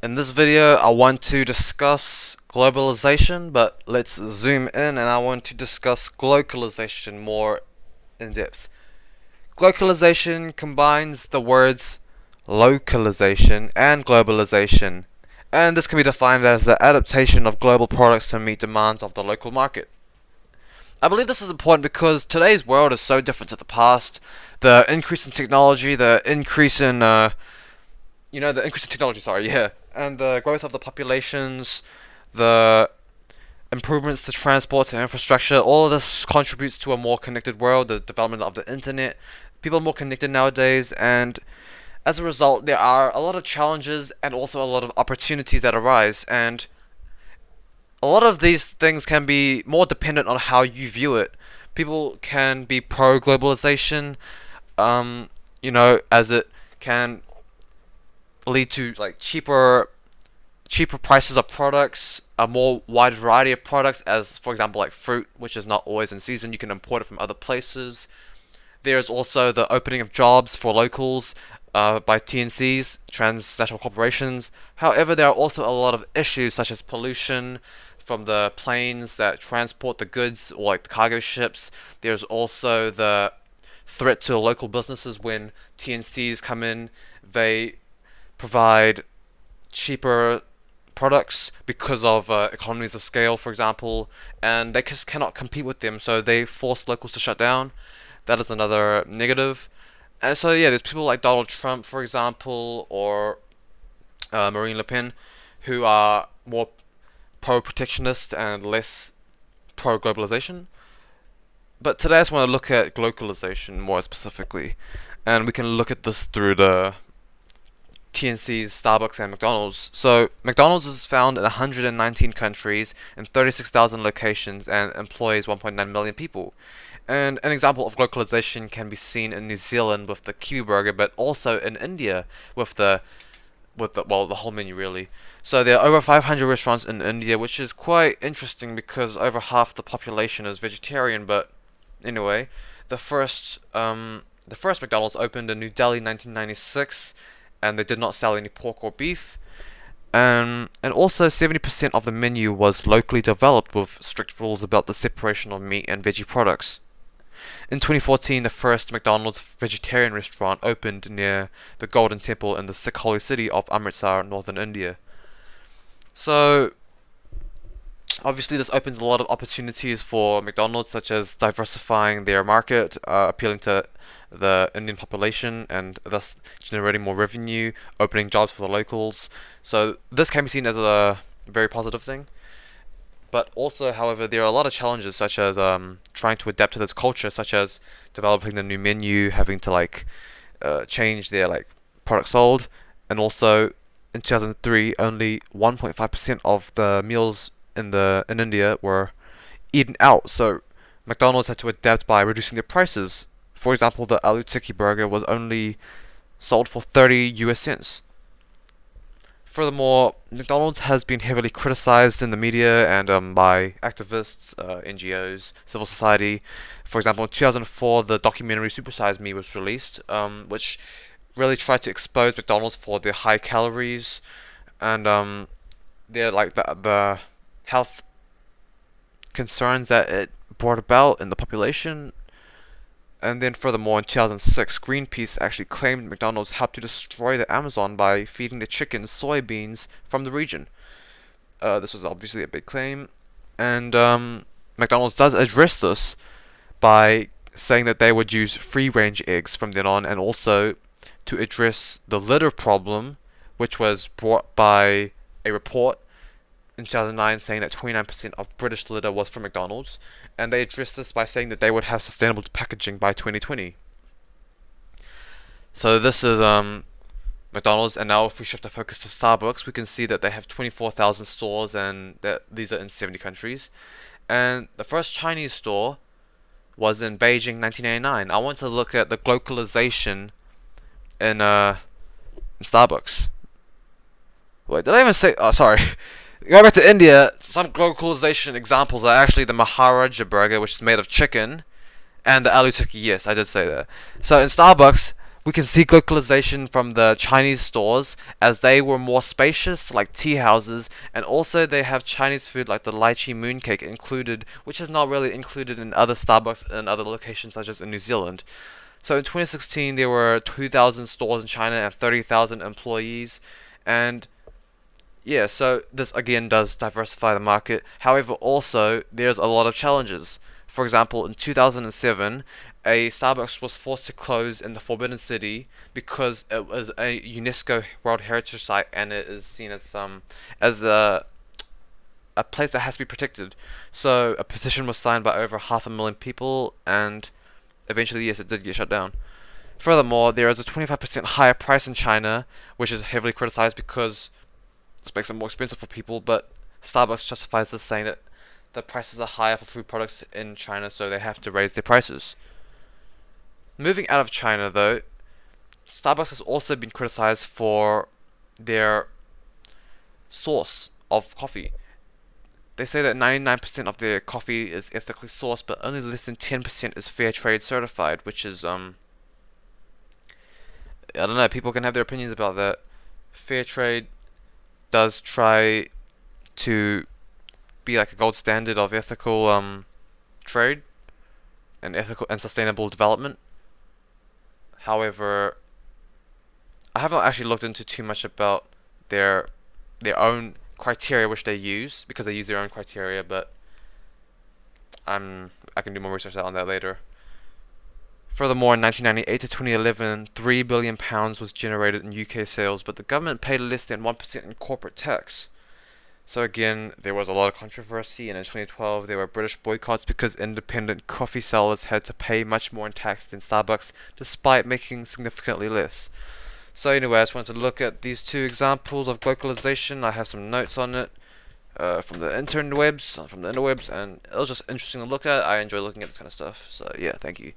In this video, I want to discuss globalization, but let's zoom in and I want to discuss glocalization more in depth. Glocalization combines the words localization and globalization, and this can be defined as the adaptation of global products to meet demands of the local market. I believe this is important because today's world is so different to the past. The increase in technology, the increase in technology, sorry, yeah, and the growth of the populations, the improvements to transport and infrastructure, all of this contributes to a more connected world, the development of the internet. People are more connected nowadays, and as a result, there are a lot of challenges and also a lot of opportunities that arise, and a lot of these things can be more dependent on how you view it. People can be pro globalization, as it can lead to like cheaper prices of products, a more wide variety of products, as for example like fruit, which is not always in season. You can import it from other places. There's also the opening of jobs for locals by TNCs, transnational corporations. However, there are also a lot of issues such as pollution from the planes that transport the goods or like the cargo ships. There's also the threat to local businesses when TNCs come in. They provide cheaper products because of economies of scale, for example, and they just cannot compete with them, so they force locals to shut down. That is another negative. And so, yeah, there's people like Donald Trump, for example, or Marine Le Pen, who are more pro-protectionist and less pro-globalization. But today I just want to look at glocalization more specifically, and we can look at this through the TNC's, Starbucks, and McDonald's. So, McDonald's is found in 119 countries and 36,000 locations and employs 1.9 million people. And an example of glocalization can be seen in New Zealand with the Kiwi burger, but also in India with the whole menu really. So there are over 500 restaurants in India, which is quite interesting because over half the population is vegetarian. But anyway, the first McDonald's opened in New Delhi in 1996, and they did not sell any pork or beef. And also 70% of the menu was locally developed with strict rules about the separation of meat and veggie products. In 2014, the first McDonald's vegetarian restaurant opened near the Golden Temple in the Sikh holy city of Amritsar, northern India. So, obviously, this opens a lot of opportunities for McDonald's, such as diversifying their market, appealing to the Indian population, and thus generating more revenue, opening jobs for the locals. So, this can be seen as a very positive thing. But also, however, there are a lot of challenges, such as trying to adapt to this culture, such as developing the new menu, having to change their product sold, and also in 2003, only 1.5% of the meals in India were eaten out. So McDonald's had to adapt by reducing their prices. For example, the aloo tikki burger was only sold for 30 US cents. Furthermore, McDonald's has been heavily criticized in the media and by activists, NGOs, civil society. For example, in 2004, the documentary Supersize Me was released, which really tried to expose McDonald's for their high calories and their the health concerns that it brought about in the population. And then furthermore, in 2006, Greenpeace actually claimed McDonald's helped to destroy the Amazon by feeding the chickens soybeans from the region. This was obviously a big claim, and McDonald's does address this by saying that they would use free-range eggs from then on, and also to address the litter problem, which was brought by a report in 2009 saying that 29% of British litter was from McDonald's, and they addressed this by saying that they would have sustainable packaging by 2020. So this is McDonald's, and now if we shift our focus to Starbucks, we can see that they have 24,000 stores, and that these are in 70 countries. And the first Chinese store was in Beijing, 1989. I want to look at the glocalization in Starbucks. Wait, did I even say? Oh, sorry. Going back to India, some glocalization examples are actually the Maharaja burger, which is made of chicken, and the aloo tikki. Yes, I did say that. So in Starbucks, We can see glocalization from the Chinese stores as they were more spacious, like tea houses, and also they have Chinese food like the lychee mooncake included, which is not really included in other Starbucks and other locations such as in New Zealand. So in 2016, there were 2,000 stores in China and 30,000 employees, and yeah, so this again does diversify the market. However, also there's a lot of challenges. For example, in 2007, a Starbucks was forced to close in the Forbidden City because it was a UNESCO World Heritage Site and it is seen as a place that has to be protected. So a petition was signed by over 500,000 people, and eventually, yes, it did get shut down. Furthermore, there is a 25% higher price in China, which is heavily criticized because this makes it more expensive for people, but Starbucks justifies this saying that the prices are higher for food products in China, so they have to raise their prices. Moving out of China, though, Starbucks has also been criticized for their source of coffee. They say that 99% of their coffee is ethically sourced, but only less than 10% is fair trade certified, which is, I don't know, people can have their opinions about that. Fair trade does try to be like a gold standard of ethical trade and ethical and sustainable development. However, I haven't actually looked into too much about their their own criteria which they use because they use their own criteria, but I can do more research on that later. Furthermore, in 1998 to 2011, £3 billion was generated in UK sales, but the government paid less than 1% in corporate tax. So again, there was a lot of controversy, and in 2012 there were British boycotts because independent coffee sellers had to pay much more in tax than Starbucks, despite making significantly less. So anyway, I just wanted to look at these two examples of glocalization. I have some notes on it from the interwebs, and it was just interesting to look at. I enjoy looking at this kind of stuff. So yeah, thank you.